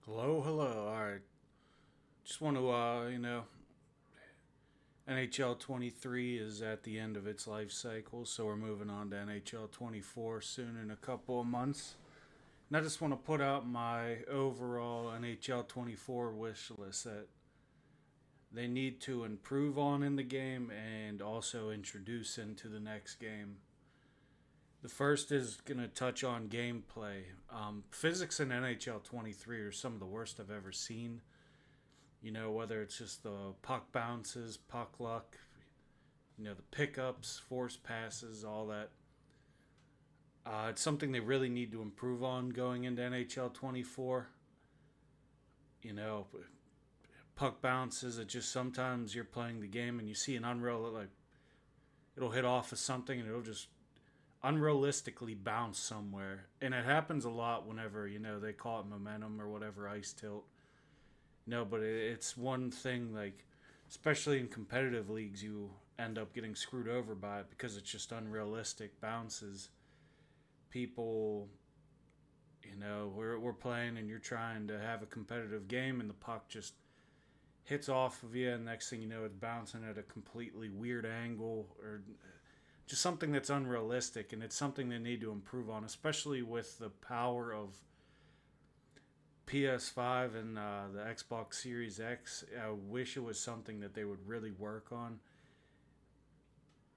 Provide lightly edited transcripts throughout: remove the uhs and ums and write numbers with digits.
Hello, hello. All right. Just want to, NHL 23 is at the end of its life cycle, so we're moving on to NHL 24 soon in a couple of months. And I just want to put out my overall NHL 24 wish list that they need to improve on in the game and also introduce into the next game. The first is going to touch on gameplay. Physics in NHL 23 are some of the worst I've ever seen. Whether it's just the puck bounces, puck luck, the pickups, force passes, all that. It's something they really need to improve on going into NHL 24. You know, puck bounces, it just sometimes you're playing the game and you see an unreal, like, it'll hit off of something and it'll just unrealistically bounce somewhere. And it happens a lot whenever, they call it momentum or whatever, ice tilt. No, but it's one thing, like, especially in competitive leagues, you end up getting screwed over by it because it's just unrealistic bounces. People, we're playing and you're trying to have a competitive game and the puck just hits off of you, and next thing you know, it's bouncing at a completely weird angle or just something that's unrealistic, and it's something they need to improve on, especially with the power of PS5 and the Xbox Series X. I wish it was something that they would really work on.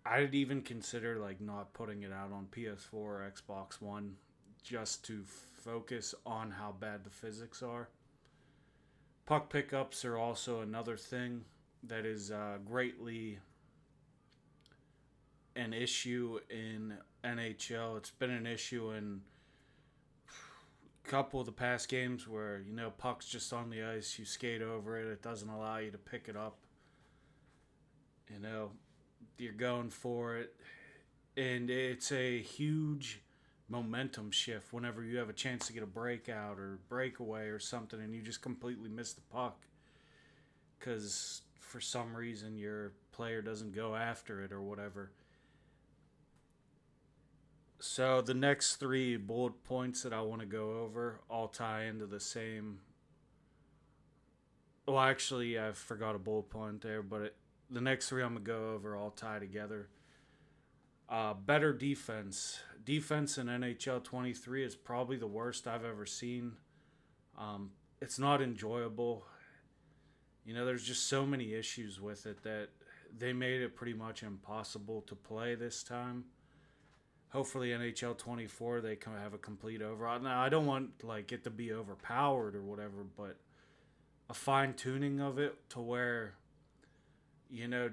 I'd even consider like not putting it out on PS4 or Xbox One just to focus on how bad the physics are. Puck pickups are also another thing that is greatly an issue in NHL. It's been an issue in a couple of the past games where puck's just on the ice, you skate over it, it doesn't allow you to pick it up. You know, you're going for it, and it's a huge momentum shift whenever you have a chance to get a breakout or breakaway or something, and you just completely miss the puck because for some reason your player doesn't go after it or whatever. So the next three bullet points that I want to go over all tie into the same. Well, actually, I forgot a bullet point there, but the next three I'm gonna go over all tie together. Better defense. Defense in NHL 23 is probably the worst I've ever seen. It's not enjoyable. There's just so many issues with it that they made it pretty much impossible to play this time. Hopefully, NHL 24 they can have a complete overhaul. Now, I don't want like it to be overpowered or whatever, but a fine tuning of it to where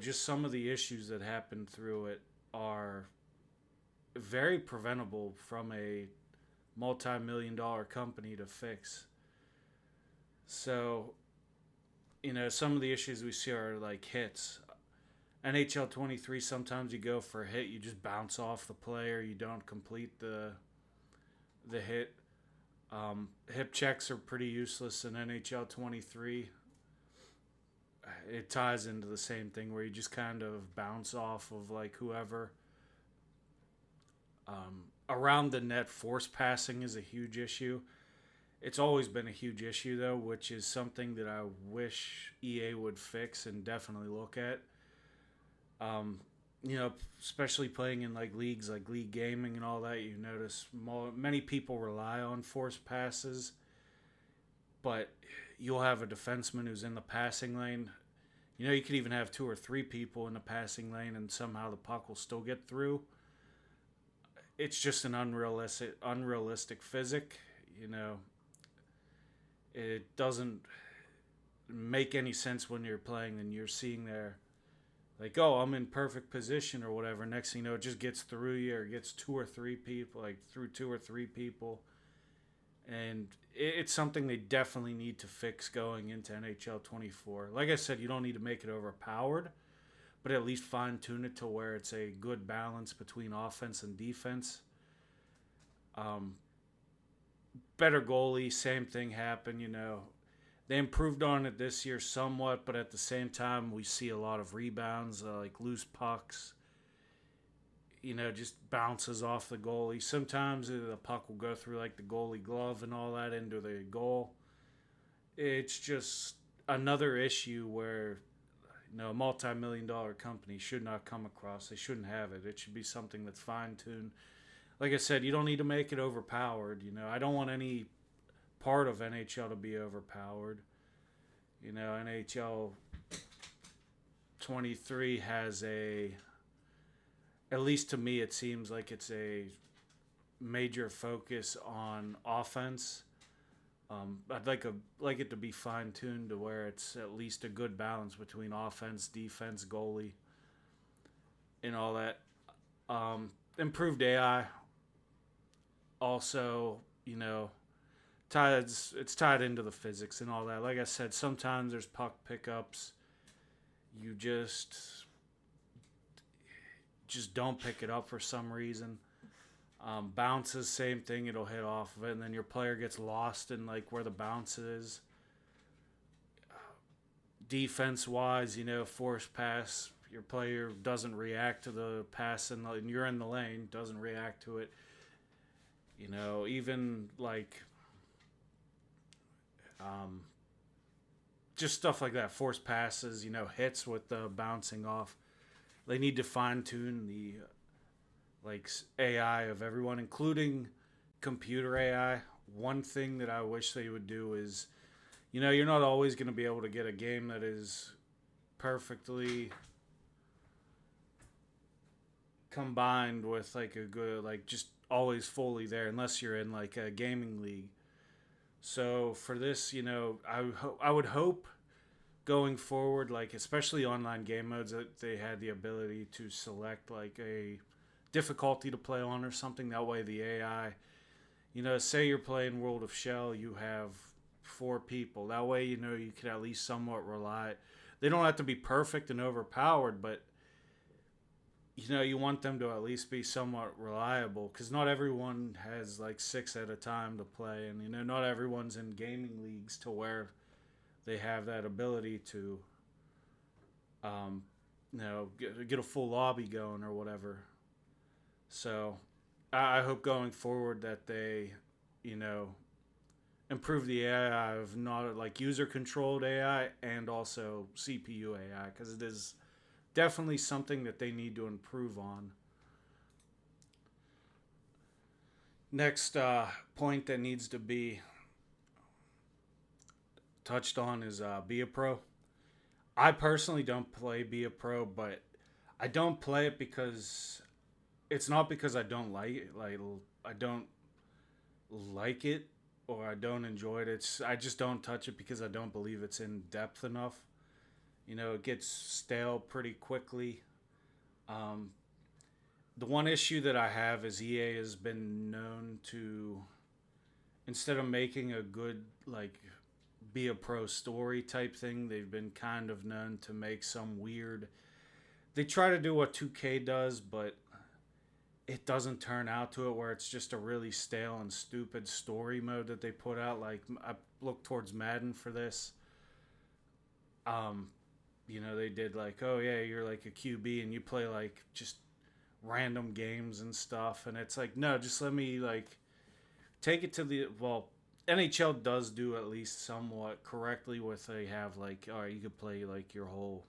just some of the issues that happen through it are very preventable from a multi-million dollar company to fix. So, some of the issues we see are like hits. NHL 23, sometimes you go for a hit, you just bounce off the player, you don't complete the hit. Hip checks are pretty useless in NHL 23. It ties into the same thing where you just kind of bounce off of like whoever. Around the net, force passing is a huge issue. It's always been a huge issue though, which is something that I wish EA would fix and definitely look at. Um, Especially playing in like leagues like league gaming and all that, you notice many people rely on force passes, but you'll have a defenseman who's in the passing lane. You could even have two or three people in the passing lane, and somehow the puck will still get through. It's just an unrealistic physic. You know, it doesn't make any sense when you're playing and you're seeing there like, oh, I'm in perfect position or whatever. Next thing you know, it just gets through you or gets two or three people, like through two or three people. And it's something they definitely need to fix going into NHL 24. Like I said, you don't need to make it overpowered, but at least fine tune it to where it's a good balance between offense and defense. Um, Better goalie, same thing happened. They improved on it this year somewhat, but at the same time, we see a lot of rebounds, like loose pucks. Just bounces off the goalie. Sometimes the puck will go through like the goalie glove and all that into the goal. it's just another issue where a multi-million dollar company should not come across. They shouldn't have it. It should be something that's fine-tuned. Like I said, you don't need to make it overpowered. I don't want any part of NHL to be overpowered. NHL 23 has at least to me, it seems like it's a major focus on offense. I'd like it to be fine tuned to where it's at least a good balance between offense, defense, goalie, and all that. Improved AI also, it's tied into the physics and all that. Like I said, sometimes there's puck pickups. You just don't pick it up for some reason. Bounces, same thing. It'll hit off of it, and then your player gets lost in like where the bounce is. Defense wise, force pass. Your player doesn't react to the pass, and you're in the lane, doesn't react to it. Even like just stuff like that. Force passes, hits with the bouncing off. They need to fine tune the AI of everyone, including computer AI. One thing that I wish they would do is, you're not always going to be able to get a game that is perfectly combined with like a good, like just always fully there, unless you're in like a gaming league. So for this, I would hope going forward, like especially online game modes, that they had the ability to select like a difficulty to play on or something. That way the AI, say you're playing World of Shell, you have 4 people. That way, you can at least somewhat rely. They don't have to be perfect and overpowered, but you want them to at least be somewhat reliable, because not everyone has like 6 at a time to play, and not everyone's in gaming leagues to where they have that ability to get a full lobby going or whatever. So I hope going forward that they improve the AI of not like user controlled AI and also CPU AI, because it is definitely something that they need to improve on. Next point that needs to be touched on is Be a Pro. I personally don't play Be a Pro, but I don't play it because it's not because I don't like it. Like I don't like it or I don't enjoy it. I just don't touch it because I don't believe it's in depth enough. It gets stale pretty quickly. The one issue that I have is EA has been known to, instead of making a good like Be a Pro story type thing, they've been kind of known to make some weird. They try to do what 2K does, but it doesn't turn out to it, where it's just a really stale and stupid story mode that they put out. Like I look towards Madden for this. They did like, oh yeah, you're like a QB and you play like just random games and stuff, and it's like, no, just let me like take it to the NHL does do at least somewhat correctly with they have like, all right, you could play like your whole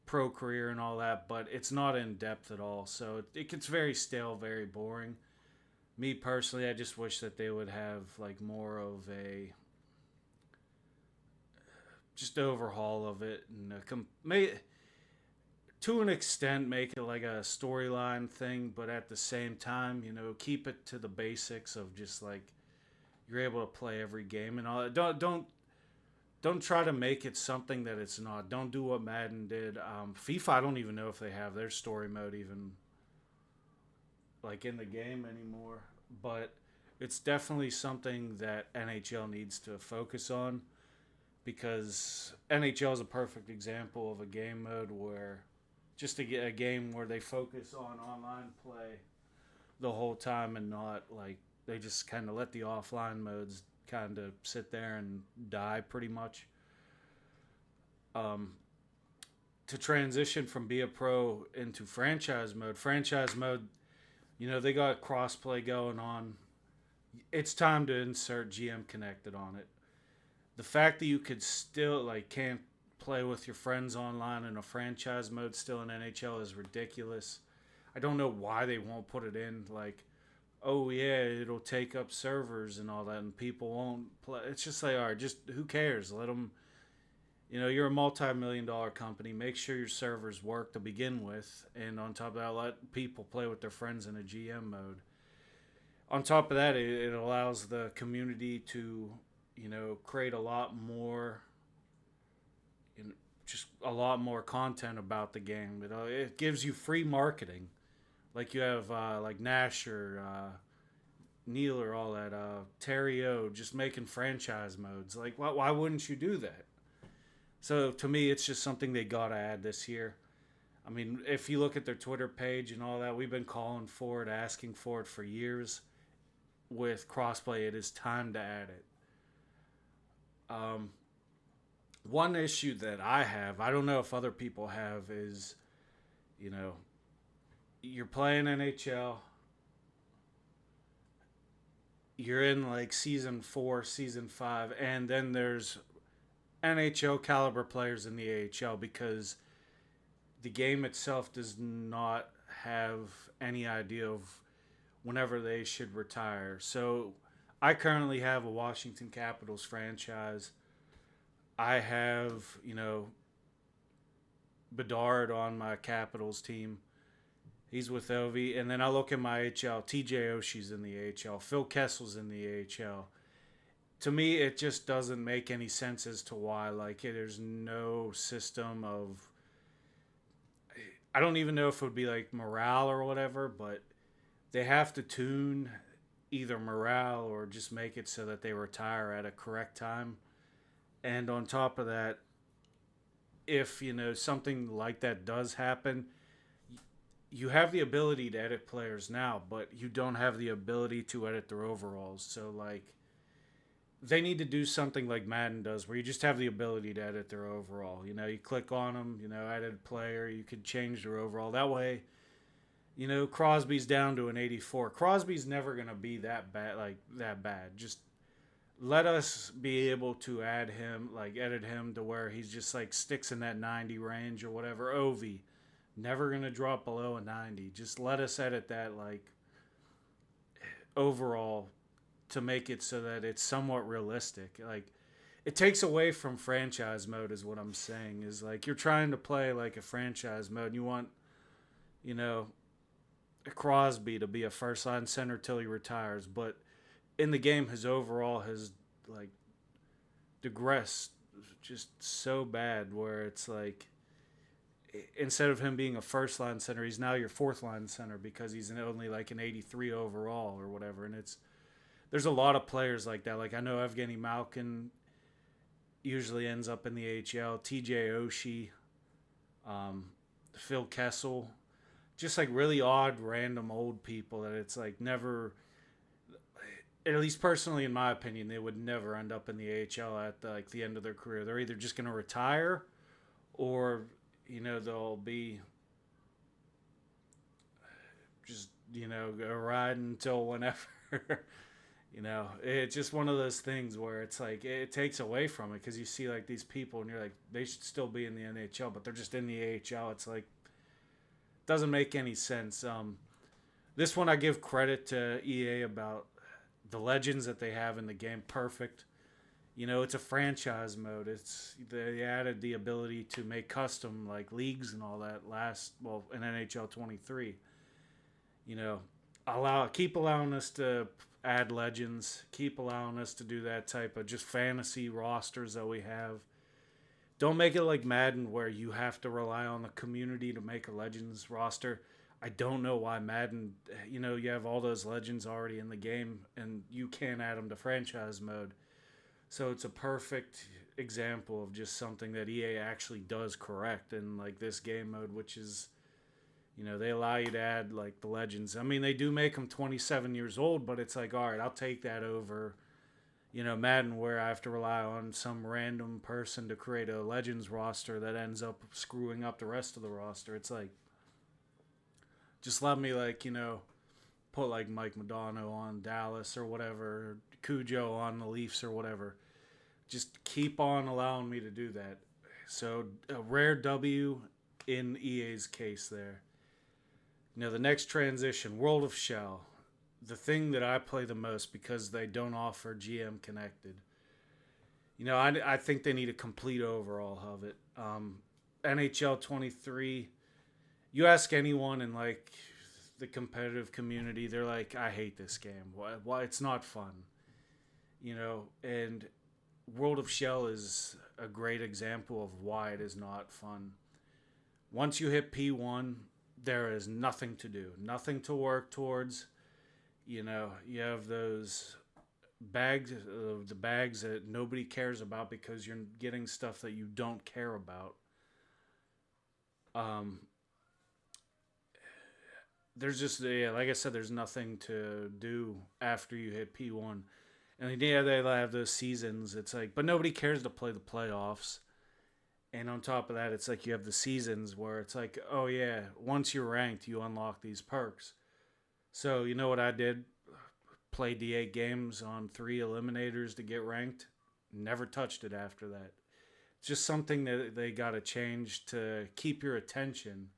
pro career and all that, but it's not in depth at all, so it gets very stale, very boring. Me personally, I just wish that they would have like more of a just overhaul of it, and to an extent make it like a storyline thing, but at the same time, keep it to the basics of just like you're able to play every game and all that. Don't try to make it something that it's not. Don't do what Madden did. FIFA, I don't even know if they have their story mode even like in the game anymore, but it's definitely something that NHL needs to focus on, because NHL is a perfect example of a game mode where just a game where they focus on online play the whole time and not like they just kind of let the offline modes kind of sit there and die pretty much. To transition from Be a Pro into franchise mode, they got crossplay going on. it's time to insert GM connected on it. The fact that you could still like can't play with your friends online in a franchise mode still in NHL is ridiculous. I don't know why they won't put it in. Like, oh yeah, it'll take up servers and all that, and people won't play. It's just like, all right, just who cares? Let them. You know, you're a multi-million-dollar company. Make sure your servers work to begin with, and on top of that, let people play with their friends in a GM mode. On top of that, it allows the community to, create a lot more, you know, just a lot more content about the game. It gives you free marketing, like you have like Nasher, Neil, all that, Terry O, just making franchise modes. Like, why wouldn't you do that? So to me, it's just something they gotta add this year. I mean, if you look at their Twitter page and all that, we've been calling for it, asking for it for years. With crossplay, it is time to add it. Um, One issue that I have, I don't know if other people have, is you know you're playing NHL, you're in like season 4, season 5, and then there's NHL caliber players in the AHL because the game itself does not have any idea of whenever they should retire. So I currently have a Washington Capitals franchise. I have, Bedard on my Capitals team. He's with Ovi. And then I look at my AHL. TJ Oshie's in the AHL. Phil Kessel's in the AHL. To me, it just doesn't make any sense as to why. Like, there's no system of. I don't even know if it would be like morale or whatever, but they have to tune either morale or just make it so that they retire at a correct time. And on top of that, if something like that does happen, you have the ability to edit players now, but you don't have the ability to edit their overalls. So like they need to do something like Madden does, where you just have the ability to edit their overall. You click on them, edit player, you could change their overall. That way, Crosby's down to an 84. Crosby's never gonna be that bad, like that bad. Just let us be able to add him, like edit him to where he's just like sticks in that 90 range or whatever. Ovi, never gonna drop below a 90. Just let us edit that like overall to make it so that it's somewhat realistic. Like it takes away from franchise mode is what I'm saying. Is like you're trying to play like a franchise mode and you want, you know, Crosby to be a first line center till he retires, but in the game his overall has like digressed just so bad where it's like instead of him being a first line center, he's now your fourth line center because he's only like an 83 overall or whatever. And there's a lot of players like that. Like I know Evgeny Malkin usually ends up in the AHL, TJ Oshie, Phil Kessel, just like really odd random old people that it's like never, at least personally in my opinion, they would never end up in the AHL at the end of their career. They're either just going to retire or they'll be just go ride until whenever. It's just one of those things where it's like it takes away from it because you see like these people and you're like they should still be in the NHL, but they're just in the AHL. It's like doesn't make any sense. This one I give credit to EA about the legends that they have in the game. Perfect. It's a franchise mode. They added the ability to make custom like leagues and all that in NHL 23. Keep allowing us to add legends, keep allowing us to do that type of just fantasy rosters that we have. Don't make it like Madden where you have to rely on the community to make a legends roster. I don't know why Madden, you have all those legends already in the game and you can't add them to franchise mode. So it's a perfect example of just something that EA actually does correct in like this game mode, which is, they allow you to add like the legends. I mean, they do make them 27 years old, but it's like, all right, I'll take that over, Madden where I have to rely on some random person to create a legends roster that ends up screwing up the rest of the roster. It's like, just let me like, put like Mike Modano on Dallas or whatever, Cujo on the Leafs or whatever. Just keep on allowing me to do that. So a rare W in EA's case there. The next transition, World of Shell. The thing that I play the most because they don't offer GM connected. I think they need a complete overhaul of it. NHL 23. You ask anyone in like the competitive community, they're like, "I hate this game. Why? It's not fun." And World of Shell is a great example of why it is not fun. Once you hit P1, there is nothing to do, nothing to work towards. You have those bags, the bags that nobody cares about because you're getting stuff that you don't care about. There's just, like I said, there's nothing to do after you hit P1. And yeah, they have those seasons. It's like, but nobody cares to play the playoffs. And on top of that, it's like you have the seasons where it's like, oh yeah, once you're ranked, you unlock these perks. So you know what I did? Played the 8 games on 3 eliminators to get ranked. Never touched it after that. It's just something that they got to change to keep your attention.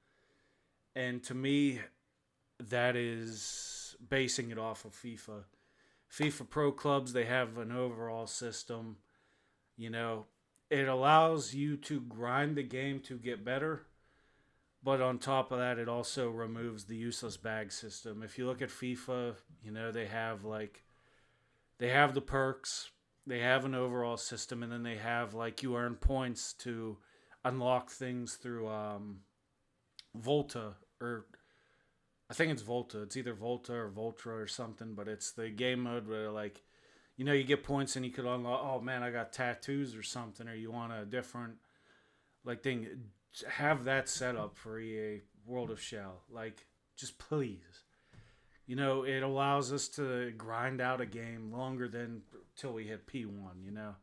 And to me, that is basing it off of FIFA. FIFA Pro Clubs, they have an overall system. It allows you to grind the game to get better. But on top of that, it also removes the useless bag system. If you look at FIFA, they have the perks, they have an overall system, and then they have you earn points to unlock things through Volta, or I think it's Volta. It's either Volta or Voltra or something, but it's the game mode where you get points and you could unlock, oh man, I got tattoos or something, or you want a different thing. Have that set up for EA World of Shell. Just please. It allows us to grind out a game longer than till we hit P1,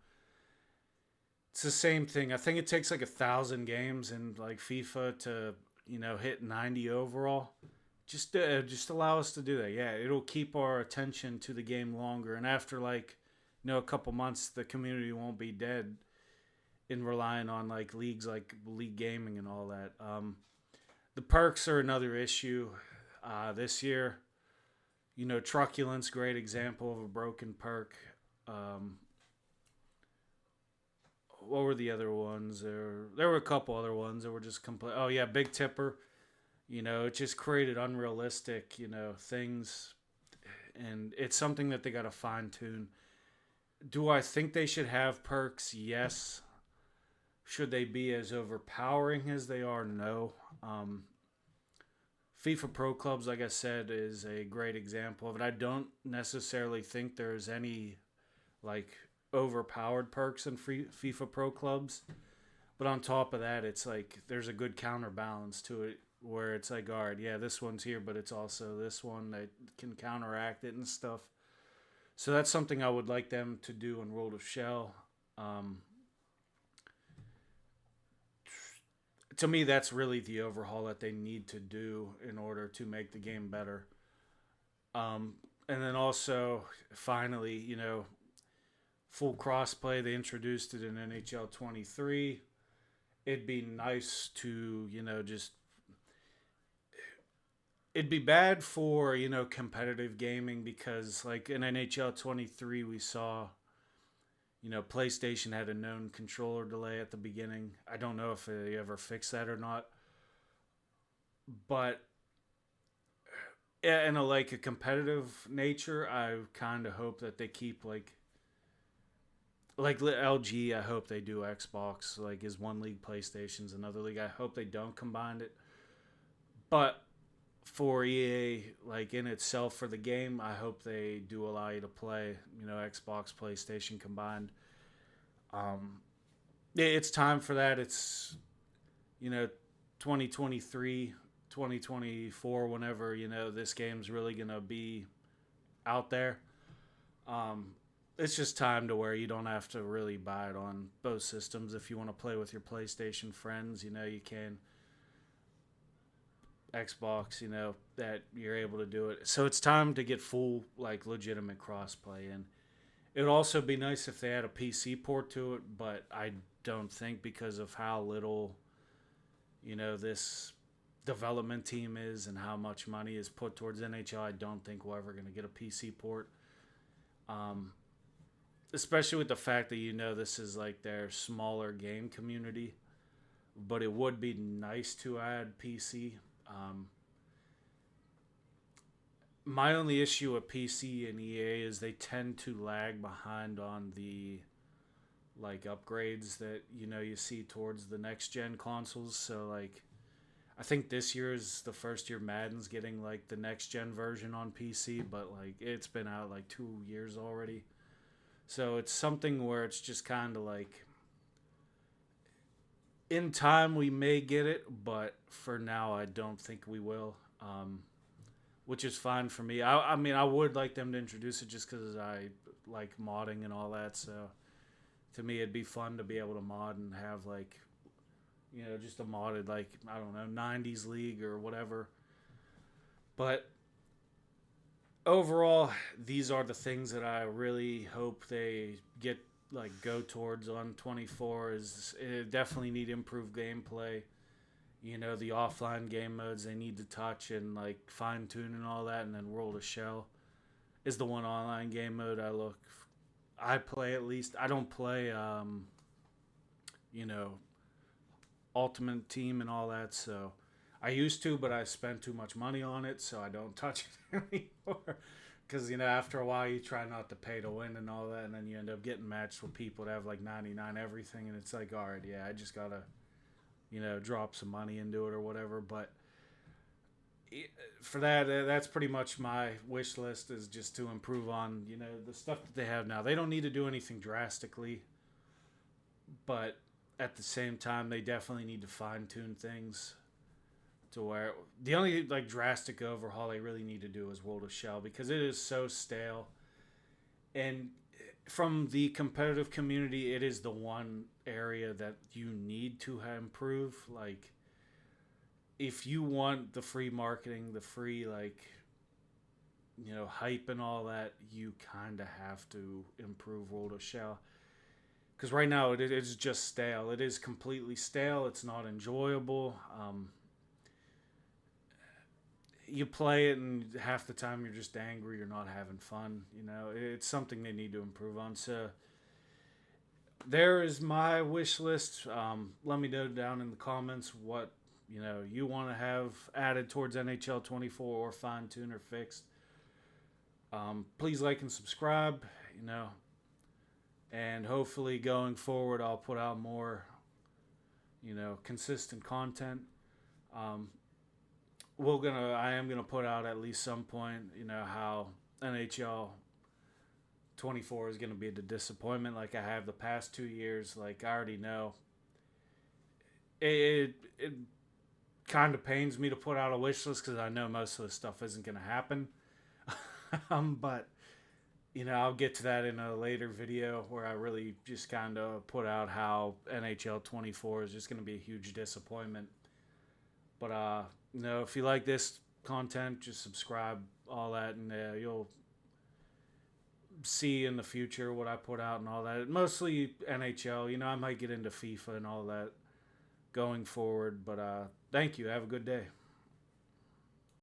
It's the same thing. I think it takes 1,000 games in FIFA to, hit 90 overall. Just allow us to do that. Yeah, it'll keep our attention to the game longer. And after a couple months, the community won't be dead in relying on leagues like League Gaming and all that. The perks are another issue this year. Truculence, great example of a broken perk. What were the other ones? There were a couple other ones that were just complete. Oh yeah, Big Tipper. It just created unrealistic, things, and it's something that they got to fine tune. Do I think they should have perks? Yes. Should they be as overpowering as they are? No. FIFA Pro Clubs, like I said, is a great example of it. I don't necessarily think there's any overpowered perks in FIFA Pro Clubs, but on top of that, it's there's a good counterbalance to it where it's all right, yeah, this one's here, but it's also this one that can counteract it and stuff. So that's something I would like them to do in World of Shell. To me, that's really the overhaul that they need to do in order to make the game better. And then also, finally, full crossplay. They introduced it in NHL 23. It'd be nice to, it'd be bad for, competitive gaming because, in NHL 23, we saw, PlayStation had a known controller delay at the beginning. I don't know if they ever fixed that or not. But in a competitive nature, I kind of hope that they keep LG. I hope they do Xbox. Is one league, PlayStation's another league. I hope they don't combine it. But for EA, in itself for the game, I hope they do allow you to play, Xbox, PlayStation combined. It's time for that. It's, 2023, 2024, whenever, this game's really going to be out there. It's just time to where you don't have to really buy it on both systems. If you want to play with your PlayStation friends, you can. Xbox, that you're able to do it. So it's time to get full, like, legitimate crossplay. And it would also be nice if they had a PC port to it, but I don't think, because of how little, this development team is and how much money is put towards NHL, I don't think we're ever going to get a PC port. Um, Especially with the fact that this is like their smaller game community, but it would be nice to add PC. My only issue with PC and EA is they tend to lag behind on the like upgrades that you see towards the next gen consoles. So like I think this year is the first year Madden's getting like the next gen version on PC, but like it's been out like 2 years already. So it's something where it's just kind of like in time we may get it, but for now I don't think we will. Which is fine for me. I mean, I would like them to introduce it just because I like modding and all that. So to me, it'd be fun to be able to mod and have like, just a modded, like, I don't know, 90s league or whatever. But overall, these are the things that I really hope they get, like, go towards on 24. Is it definitely need improved gameplay. The offline game modes they need to touch and like fine tune and all that, and then World of Shell is the one online game mode I play. At least I don't play you know Ultimate Team and all that, so I used to, but I spent too much money on it, so I don't touch it anymore. Because after a while you try not to pay to win and all that, and then you end up getting matched with people that have like 99 everything, and it's like, all right, yeah, I just gotta drop some money into it or whatever. But for that's pretty much my wish list, is just to improve on, the stuff that they have now. They don't need to do anything drastically, but at the same time, they definitely need to fine tune things to where the only like drastic overhaul they really need to do is World of Shell, because it is so stale. And from the competitive community, it is the one area that you need to improve. Like, if you want the free marketing, the free, like, hype and all that, you kind of have to improve World of Shell. Because right now it is just stale. It is completely stale. It's not enjoyable. You play it and half the time you're just angry. You're not having fun. It's something they need to improve on. So there is my wish list. Let me know down in the comments what you want to have added towards NHL 24 or fine tune or fixed. Please like and subscribe. And hopefully going forward I'll put out more consistent content. I am gonna put out at least some point how NHL 24 is gonna be the disappointment like I have the past 2 years. Like, I already know it kind of pains me to put out a wish list because I know most of the stuff isn't gonna happen. But I'll get to that in a later video where I really just kind of put out how NHL 24 is just going to be a huge disappointment. But, if you like this content, just subscribe, all that, and you'll see in the future what I put out and all that. Mostly NHL. I might get into FIFA and all that going forward. But thank you. Have a good day.